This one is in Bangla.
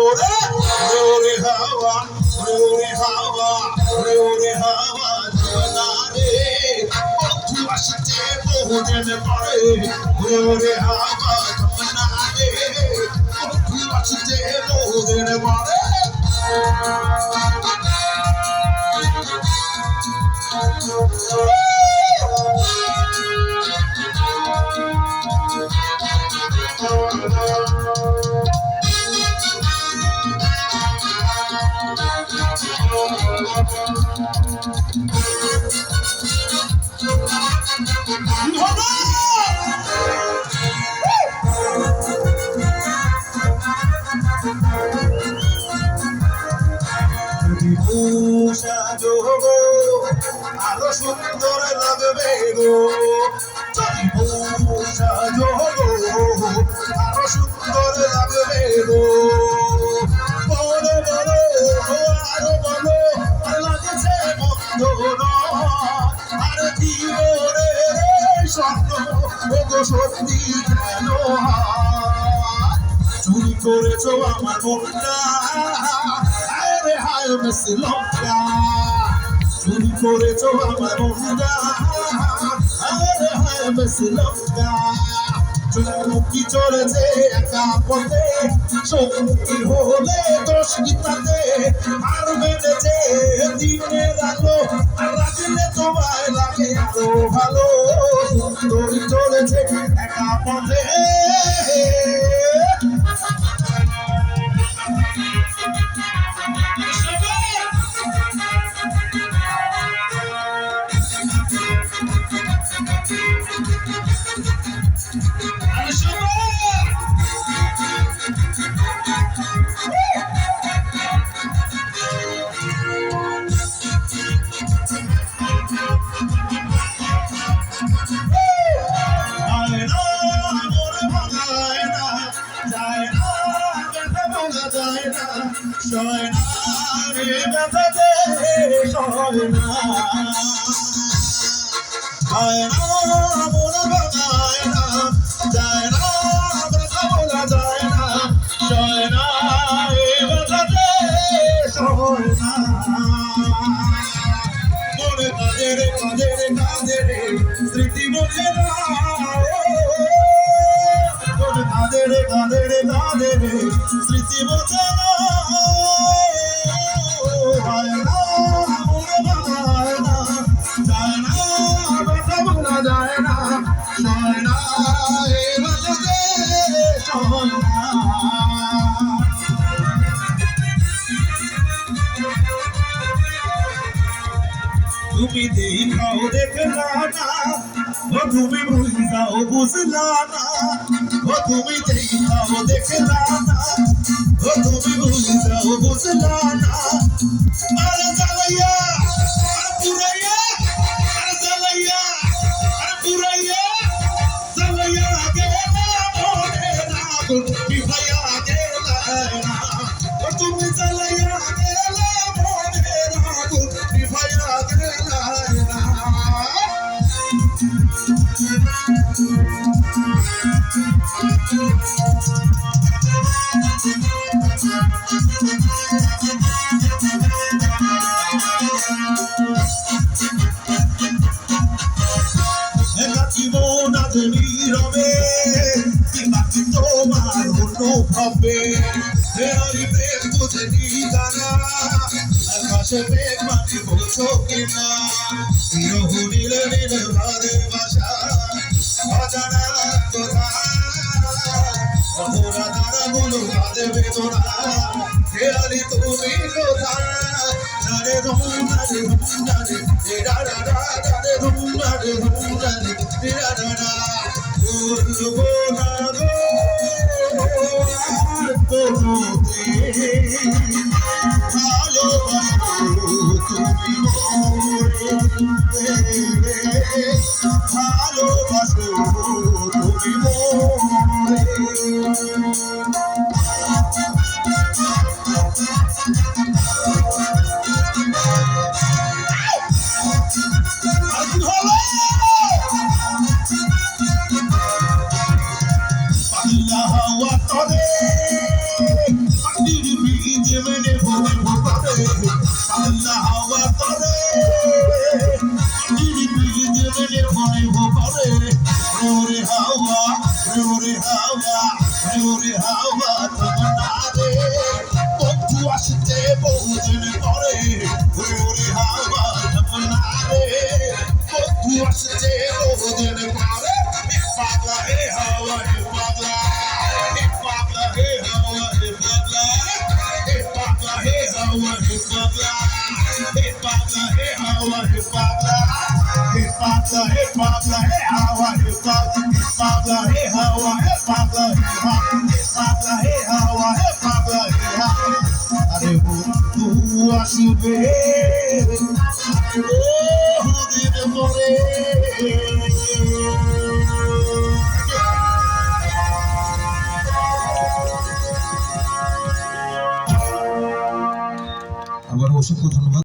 ওরে ওরে হাওয়া ওরে হাওয়া ওরে হাওয়া জোনা রে বন্ধু আসছে বহুদিন পরে ওরে হাওয়া জোনা রে বন্ধু আসছে বহুদিন পরে সাজো আরো সুন্দর লাগবে গো সাজো আরো সুন্দর লাগবে গো বলো বলো আরো বলো লাগছে বন্ধ আর জীবনে স্বপ্ন গো সত্যি কেন চুরি করেছো আমার মনটা লঙ্কা চুরি করেছো আমার মনটা আরে হায় বেশি লঙ্কা চুমুকি চড়েছে একা পথে সঙ্গী হলে দোষ গীতাতে আর বেঁধেছে দিনের আলো আর রাখলে তোমায় লাগে আরো ভালো সুন্দরী চলেছে একা পথে স্মৃতি বোঝে না কাঁদে স্মৃতি বোঝে না যায় না তুমি দেখাও দেখলা না ও তুমি বুঝাও বুঝলা না ও তুমি দেখাও দেখলা না ও তুমি বুঝাও বুঝলা না আরে জ্বালাইয়া আরে পুরাইয়া আরে জ্বালাইয়া আরে পুরাইয়া জ্বালাইয়া গেলা মনে না তুমি ভাইয়া গেলা না ও তুমি জ্বালাইয়া গেলা মনে না তুমি ভাইয়া গেলা না জীবন আজ নীরবে বাকি তোমার অনুভবে প্রেম বুঝেনি জানা আকাশে মেঘ মাটি বলছো কিনা নীল নীল ভারে বাসা অজানা কথা অহরা তারা বলো কাঁদে বেদনা খেয়ালি তুমি কোথা রে ধুম রে রা রা রে ধুম রে রা রা বলবো না গো ভালোবাসো তুমি ভালোবাসো তুমি Pabla, hey Pabla, hey Hawa, hey Pabla, hey Hawa, hey Pabla, hey Pabla, hey Hawa, hey Pabla, hey Hawa. Are tu আসবে দিন পরে আবার অসংখ্য ধন্যবাদ।